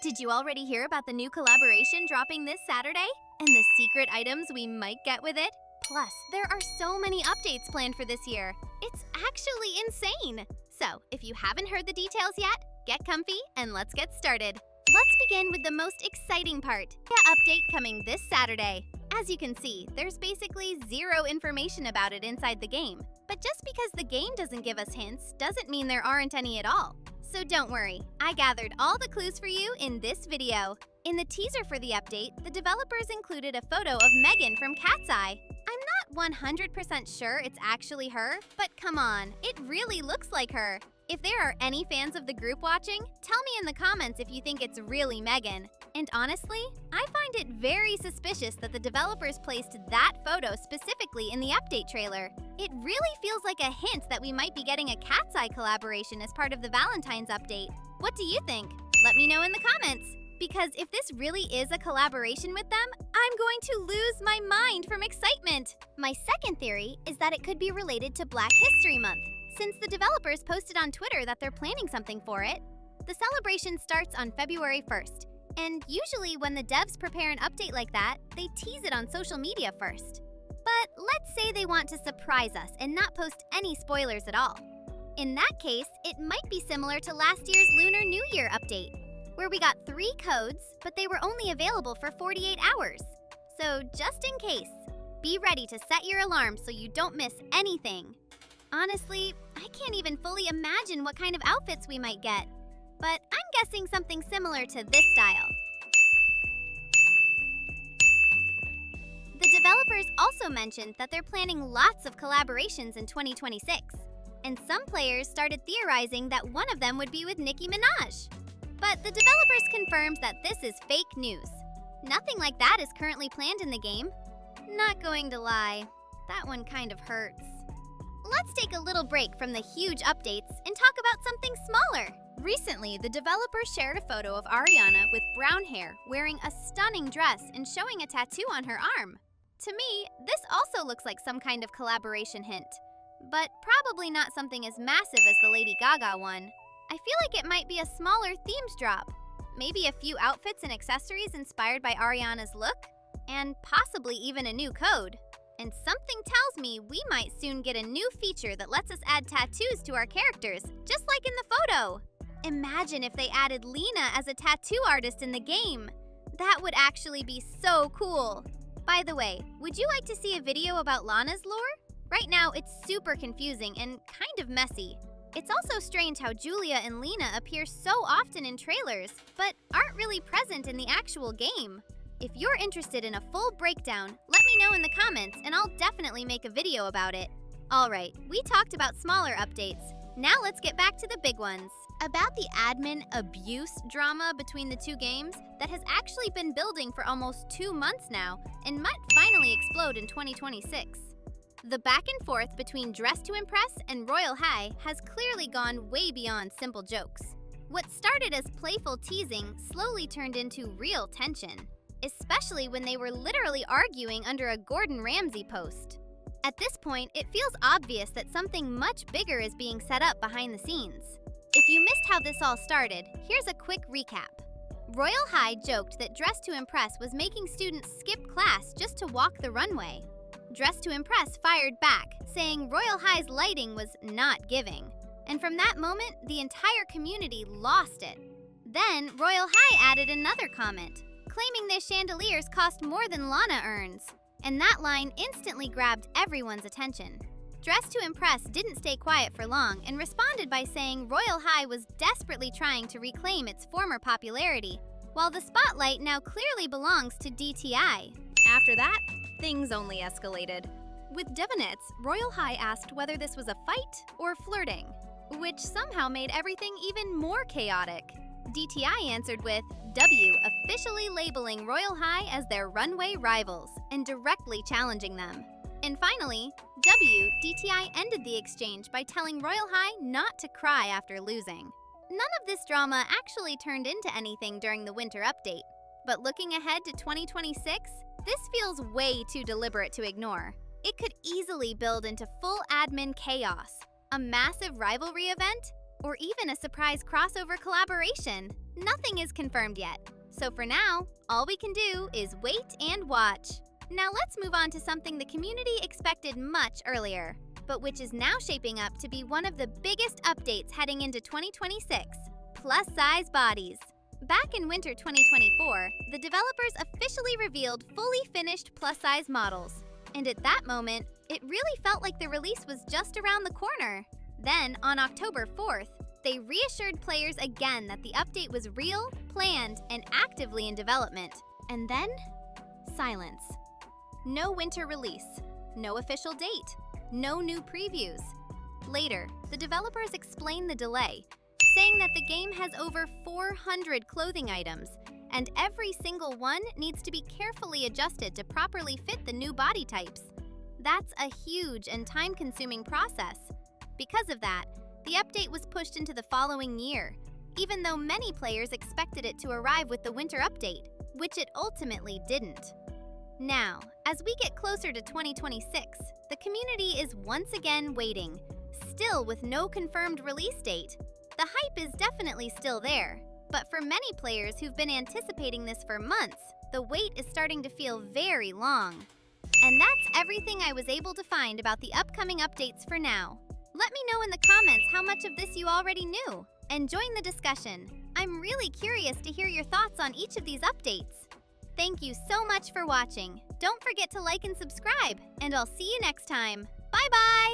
Did you already hear about the new collaboration dropping this Saturday? And the secret items we might get with it? Plus, there are so many updates planned for this year. It's actually insane! So, if you haven't heard the details yet, get comfy and let's get started. Let's begin with the most exciting part, the update coming this Saturday. As you can see, there's basically zero information about it inside the game. But just because the game doesn't give us hints doesn't mean there aren't any at all. So don't worry, I gathered all the clues for you in this video. In the teaser for the update, the developers included a photo of Megan from Katseye. I'm not 100% sure it's actually her, but come on, it really looks like her. If there are any fans of the group watching, tell me in the comments if you think it's really Megan. And honestly, I find it very suspicious that the developers placed that photo specifically in the update trailer. It really feels like a hint that we might be getting a Katseye collaboration as part of the Valentine's update. What do you think? Let me know in the comments. Because if this really is a collaboration with them, I'm going to lose my mind from excitement. My second theory is that it could be related to Black History Month, since the developers posted on Twitter that they're planning something for it. The celebration starts on February 1st, and usually when the devs prepare an update like that, they tease it on social media first. But let's say they want to surprise us and not post any spoilers at all. In that case, it might be similar to last year's Lunar New Year update, where we got 3 codes, but they were only available for 48 hours. So just in case, be ready to set your alarm so you don't miss anything. Honestly, I can't even fully imagine what kind of outfits we might get, but I'm guessing something similar to this style. The developers also mentioned that they're planning lots of collaborations in 2026, and some players started theorizing that one of them would be with Nicki Minaj. But the developers confirmed that this is fake news. Nothing like that is currently planned in the game. Not going to lie, that one kind of hurts. Let's take a little break from the huge updates and talk about something smaller. Recently, the developers shared a photo of Ariana with brown hair, wearing a stunning dress and showing a tattoo on her arm. To me, this also looks like some kind of collaboration hint, but probably not something as massive as the Lady Gaga one. I feel like it might be a smaller themes drop, maybe a few outfits and accessories inspired by Ariana's look, and possibly even a new code. And something tells me we might soon get a new feature that lets us add tattoos to our characters, just like in the photo. Imagine if they added Lena as a tattoo artist in the game. That would actually be so cool. By the way, would you like to see a video about Lana's lore? Right now, it's super confusing and kind of messy. It's also strange how Julia and Lena appear so often in trailers, but aren't really present in the actual game. If you're interested in a full breakdown, let me know in the comments and I'll definitely make a video about it. Alright, we talked about smaller updates. Now let's get back to the big ones. About the admin abuse drama between the two games that has actually been building for almost 2 months now and might finally explode in 2026. The back and forth between Dress to Impress and Royal High has clearly gone way beyond simple jokes. What started as playful teasing slowly turned into real tension, especially when they were literally arguing under a Gordon Ramsay post. At this point, it feels obvious that something much bigger is being set up behind the scenes. If you missed how this all started, here's a quick recap. Royal High joked that Dress to Impress was making students skip class just to walk the runway. Dress to Impress fired back, saying Royal High's lighting was not giving. And from that moment, the entire community lost it. Then, Royal High added another comment, claiming their chandeliers cost more than Lana earns. And that line instantly grabbed everyone's attention. Dress to Impress didn't stay quiet for long and responded by saying Royal High was desperately trying to reclaim its former popularity, while the spotlight now clearly belongs to DTI. After that, things only escalated. With Devonettes, Royal High asked whether this was a fight or flirting, which somehow made everything even more chaotic. DTI answered with W officially labeling Royal High as their runway rivals and directly challenging them. And finally, DTI ended the exchange by telling Royal High not to cry after losing. None of this drama actually turned into anything during the winter update, but looking ahead to 2026, this feels way too deliberate to ignore. It could easily build into full admin chaos, a massive rivalry event, or even a surprise crossover collaboration. Nothing is confirmed yet, so for now, all we can do is wait and watch. Now let's move on to something the community expected much earlier, but which is now shaping up to be one of the biggest updates heading into 2026, plus-size bodies. Back in winter 2024, the developers officially revealed fully finished plus-size models. And at that moment, it really felt like the release was just around the corner. Then, on October 4th, they reassured players again that the update was real, planned, and actively in development. And then, silence. No winter release, no official date, no new previews. Later, the developers explained the delay, saying that the game has over 400 clothing items, and every single one needs to be carefully adjusted to properly fit the new body types. That's a huge and time-consuming process. Because of that, the update was pushed into the following year, even though many players expected it to arrive with the winter update, which it ultimately didn't. Now, as we get closer to 2026, the community is once again waiting, still with no confirmed release date. The hype is definitely still there, but for many players who've been anticipating this for months, the wait is starting to feel very long. And that's everything I was able to find about the upcoming updates for now. Let me know in the comments how much of this you already knew, and join the discussion. I'm really curious to hear your thoughts on each of these updates. Thank you so much for watching. Don't forget to like and subscribe, and I'll see you next time. Bye-bye!